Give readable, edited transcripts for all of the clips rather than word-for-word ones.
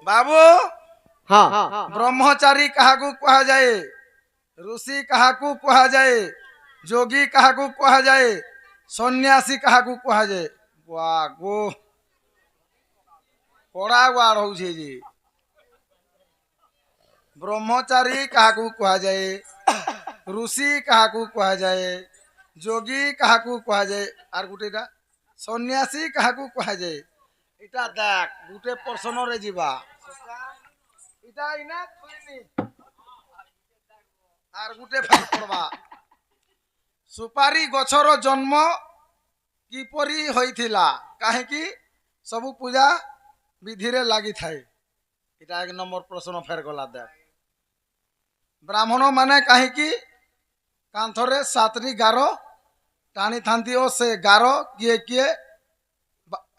बाबू हाँ ब्रह्मचारी काहाकू कहा जाए, ऋषि काहाकू कहा जाए, जोगी काहाकू कहा जाए, सन्यासी काहाकू कहा जाए। वाह गो पड़ा वाड़ हो जी। ब्रह्मचारी काहाकू कहा जाए, ऋषि काहाकू कहा जाए, जोगी काहाकू कहा जाए, आर गुटेटा सन्यासी काहाकू कहा जाए। इटा देख गुटे प्रश्न रे जीवा इटा इना खुलिनी आर गुटे फाल पड़वा सुपारी गछर जन्म किपरि होइथिला काहेकि सबु पूजा विधि रे लागि थाए। इटा एक नंबर प्रश्न फेर गला देख। ब्राह्मण माने काहेकि कांथरे सातरी गारो टाणी थांती ओ से गारो किए किए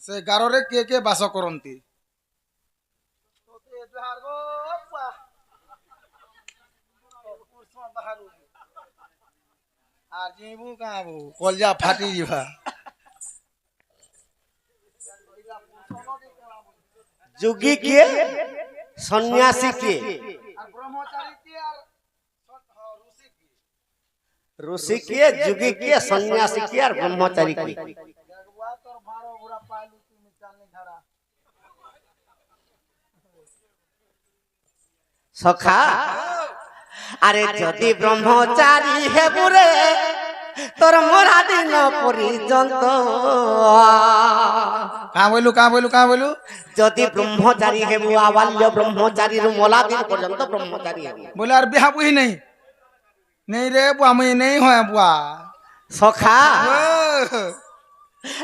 से गारो रे किए किए बास करंती। आर जीबू काबू कलजा फाटी जीवा। जोगी के सन्यासी के ब्रह्मचारी के और ऋषि के ऋषि के जोगी के सन्यासी के और ब्रह्मचारी के तोर भारो बुरा पालू तू मिचालने घरा सखा अरे जदि ब्रह्मचारी हे बुरे तोर मोरा दिन पर्यंत कहाँ बोलू जदि ब्रह्मचारी हे बुआ बाल्य ब्रह्मचारी रु मोला दिन पर्यंत ब्रह्मचारी हे बोले यार बिहा बुही नहीं रे बुआ मैं नहीं हो बुआ सखा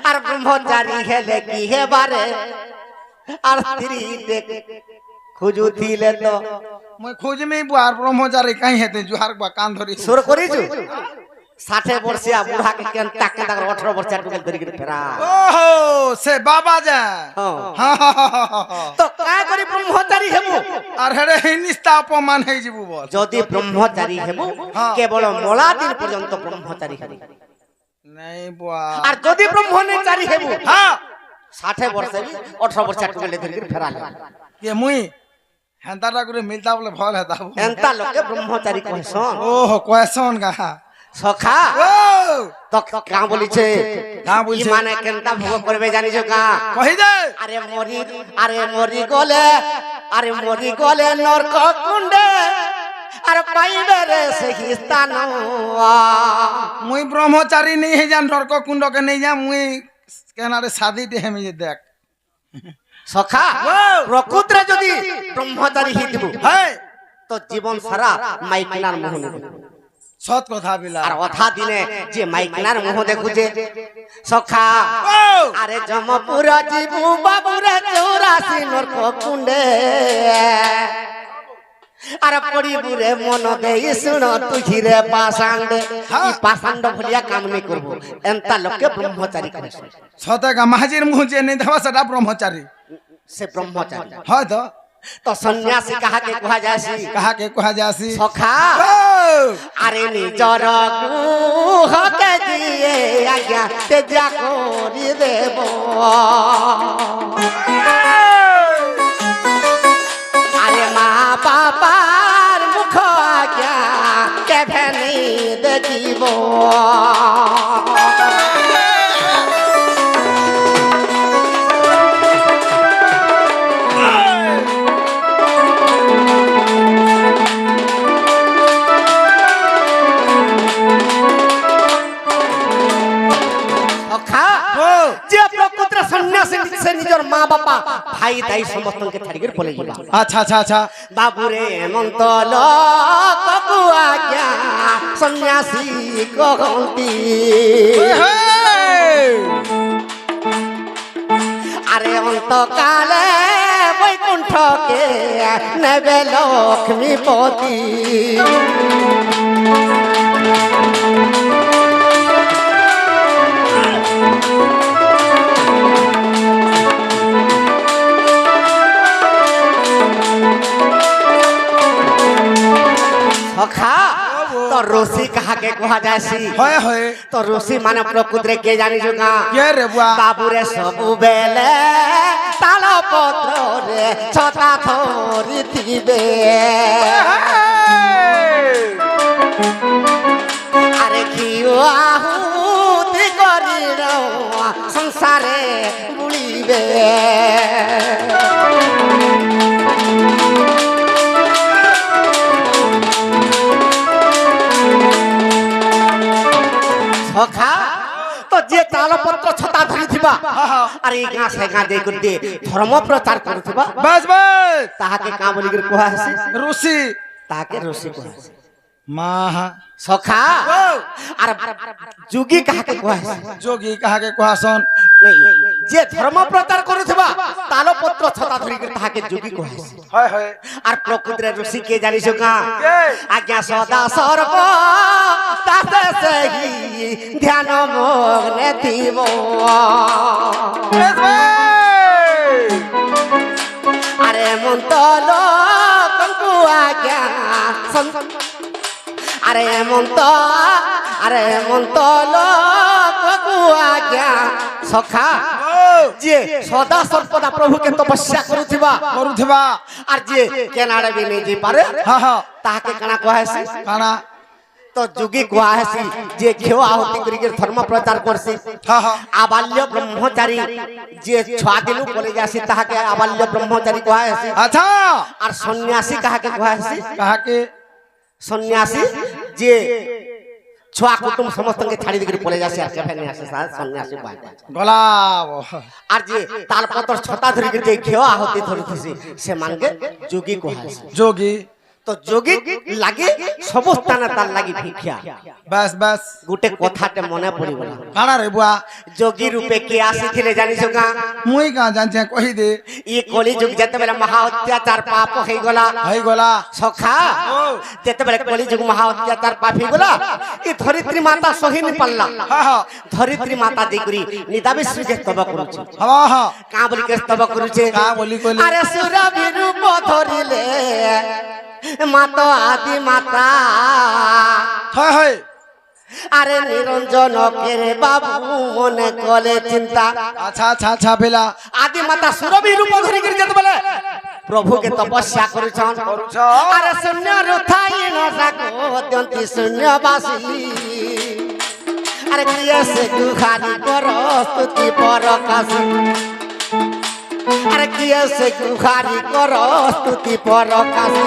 और ब्रह्मचारी है लेकी है बारे और स्त्री देख खोजू थी ले तो मैं खोज में बुआ ब्रह्मचारी कहीं हेते जुहार बुआ कान धरी सुर करी छु 60 वर्षिया बूढ़ा के केन ताक के 18 वर्षिया टुकल धरी के फेरा ओहो से बाबा जा हां तो का करी ब्रह्मचारी हेबू अरे रे निस्ता अपमान है जीबू बोल जदि ब्रह्मचारी हेबू केवल मोला दिन पर्यंत ब्रह्मचारी हेबू नहीं बुआ और जदि ब्रह्मचारी हेबू हां 60 वर्ष 18 वर्षिया टुकल धरी के फेरा ये मुई हेंता गुरे मिलता बोले भल हेता एंता लोग के ब्रह्मचारी कहसन ओहो कहसन का सखा तो का बोली छे का बोली ई माने केनता भोग करबे जानि छ का कहि दे अरे मोरी गोले नरक कुंडे अरे पाइबे रे सही स्थान मुई ब्रह्मचारी नहीं है जान नरक कुंड के नहीं जा मुई केना रे शादी दे हम ये देख सखा प्रकृत रे जदी ब्रह्मचारी हितबु है तो जीवन सारा माइकिनार मुह सत कथा बिला और अथा दिने जे माइकिनार मुह देखु जे सखा अरे जमपुर जीबू बाबू रे 84 नरक कुंडे अरे पड़ी बुरे मन दे सुन तुझी रे पाषांड ई पाषांड भलिया काम नहीं करबो एंता लोग के ब्रह्मचारी करे सत का महाजीर मुह जे नहीं देवा सदा ब्रह्मचारी से ब्रह्मचारी हां तो सन्यासी कहा के कहा जासी सखा अरे निजर गुह के दिए आज्ञा ते जा कोरी देबो अरे माँ बापार मुख आज्ञा के भेनी देखिबो से निजर माँ बापा भाई दाई समस्त के छाड़ी कर पले जीवा अच्छा बाबू रे हेमंत लोक कुआ क्या सन्यासी कहंती अरे अंत काले वैकुंठ के नेबे लक्ष्मीपति तो ऋषि कहा के कहा जासी होय तो ऋषि माने प्रकृति के जानि जुगा के रे बुआ बाबू रे सब बेले তাল পত্রে ছটা ধরিথিবে আরে ঘিও আহুতি করি সংসারে বুড়িবে সখা তো যে তালপত্র ছটা ধরিথিবা আর এই গাঁ সে গাঁ যাই করে ধর্ম প্রচার করুথিবা বাস বাস তাহাকে কাঁ বলি করে কুহা হেসি ঋষি তাহাকে ঋষি কুহা হেসি মাহা সখা আর যোগী কাহাকে কুহা হেসি যোগী কাহাকে কুহাসন যে ধর্ম প্রচার করুথিবা তালপত্র ছটা ধরি করে তাহাকে যোগী কুহা হেসি হয় হয় আর প্রকৃতির ঋষি কে জানিছ কাঁ কে আজ্ঞা সদা সর্ব তাতে সেই ধ্যান মগ্নে থিব বাস বাস আরে মন্তল কঙ্কু আজ্ঞা আরে মন্তল কঙ্কু আজ্ঞা সখা যে সদা সর্বদা প্রভুকে তপস্যা করুথিবা করুথিবা আর যে কেনাড়ে বি নেই যে পারে হা হা তাহাকে কানা কহেছি কানা তো যোগী কুহা হেসি যে ঘেও আহুতি করি ধর্ম প্রচার করছি হা হা আবাল্য ব্রহ্মচারী যে 6 দিন বলে যাসি তাহাকে আবাল্য ব্রহ্মচারী কুহা হেসি আচ্ছা আর সন্ন্যাসী কাহাকে কুহা হেসি কাহাকে সন্ন্যাসী যে ছুয়া কুটুম সমস্তকে ছাড়ি দিকে পড়ে যাসি আর কেফে নিয়ে আসে সন্ন্যাসী কুহা গোলাপ আর যে তালপত্র ছটা ধরি যে ঘেও আহুতি ধরিতেছি সে মানকে যোগী কুহা হেসি যোগী তো যোগী লাগে সব স্থানে তার লাগি ভিক্ষা বাস বাস গোটে কথাতে মনে পড়িব কানা রে বুয়া যোগী রূপে কে আসিছিলে জানিছ কা মুই কা জানছে কহি দে ই কলি যুগ যেতেবেলে মহা অত্যাচার পাপ হইগলা হইগলা সখা যেতেবেলে কলি যুগ মহা অত্যাচার পাপ হইগলা ই ধরিত্রী মাতা সহিনি পাল্লা হা হা ধরিত্রী মাতা দেগুরি নিদাবি সৃজে স্তব করুছে হা হা কা বলি কে স্তব করুছে কা বলি কলি আরে সুরভি রূপ ধরিলে মাত আদি মাতা হয় হয় আরে নিরঞ্জন কেরে বাবু মনে কলে চিন্তা আচ্ছা আচ্ছা আচ্ছা বেলা আদি মাতা সুরভি রূপ ধরি করে যেতে বলে প্রভুকে তপস্যা করেছন আরে শূন্য রথাই ন সাকো অত্যন্তি শূন্যবাসী আরে কিয়ে সে গুহারি কর স্তুতি পরকাশী আরে কিয়ে সে গুহারি কর স্তুতি পরকাশী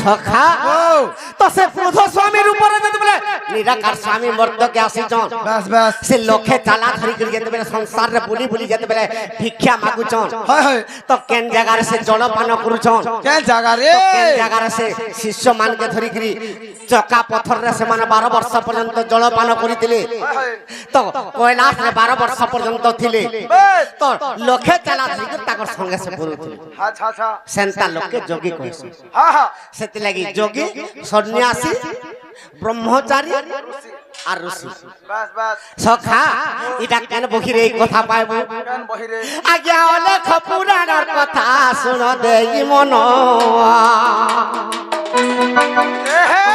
সখা তো সে প্রধ স্বামীর উপরে যেতে বলে নিরাকার স্বামী মর্দকে আসিছন বাস বাস সে লক্ষ্যে চালা ধরি করে যেতে বলে সংসারে বুলি বুলি যেতে বলে ভিক্ষা মাগুছন হয় হয় তো কেন জায়গায় সে জলপান করুছন কে জায়গা রে কেন জায়গায় সে শিষ্য মানকে ধরি করে চকা পথরে সে মানে 12 বর্ষ পর্যন্ত জলপান করিଥିଲେ তো কৈলাসে 12 বর্ষ পর্যন্ত থিলে তো লক্ষ্যে চালা ধরি করে তাকর সঙ্গে সে পড়ুଥିଲେ আচ্ছা আচ্ছা সেন্তা লোককে যোগী কইছে হা হা সেতি লাগি যোগী সন্ন্যাসী ব্রহ্মচারী আর ঋষি বাস বাস সখা এটা কেন বহিরে এই কথা পাইব কেন বহিরে আজ্ঞা অলেখ পুরাণের কথা শুন দেই মন এ হে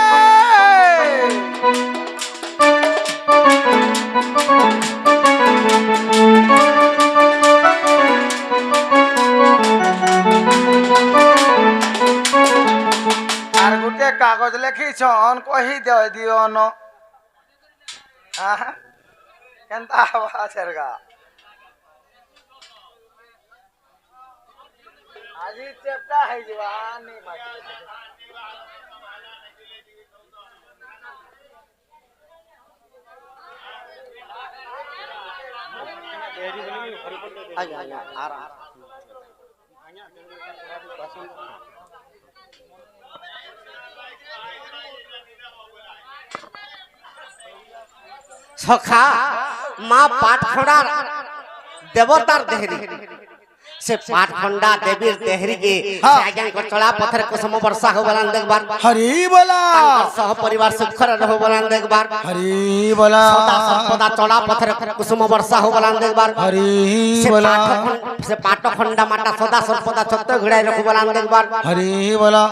আর গোটে কাগজ লেখিছন কহি দিও ন কেনতা হবা সেরগা আজি চেপটা হই যাবা নি মাটি সখা মা পাটখড়ার দেবতার দেহরি से पाटखंडा देवीर देहरी के हाँ। से आज्ञा को चला पत्थर कुसुम वर्षा हो बलान देखबार हरि बोला तांकर सह परिवार सुखर रहो बलान देखबार हरि बोला सदा संपदा चला पत्थर कुसुम वर्षा हो बलान देखबार हरि बोला से पाटखंडा माटा सदा संपदा छत्त घिड़ाई रखो बलान देखबार हरि बोला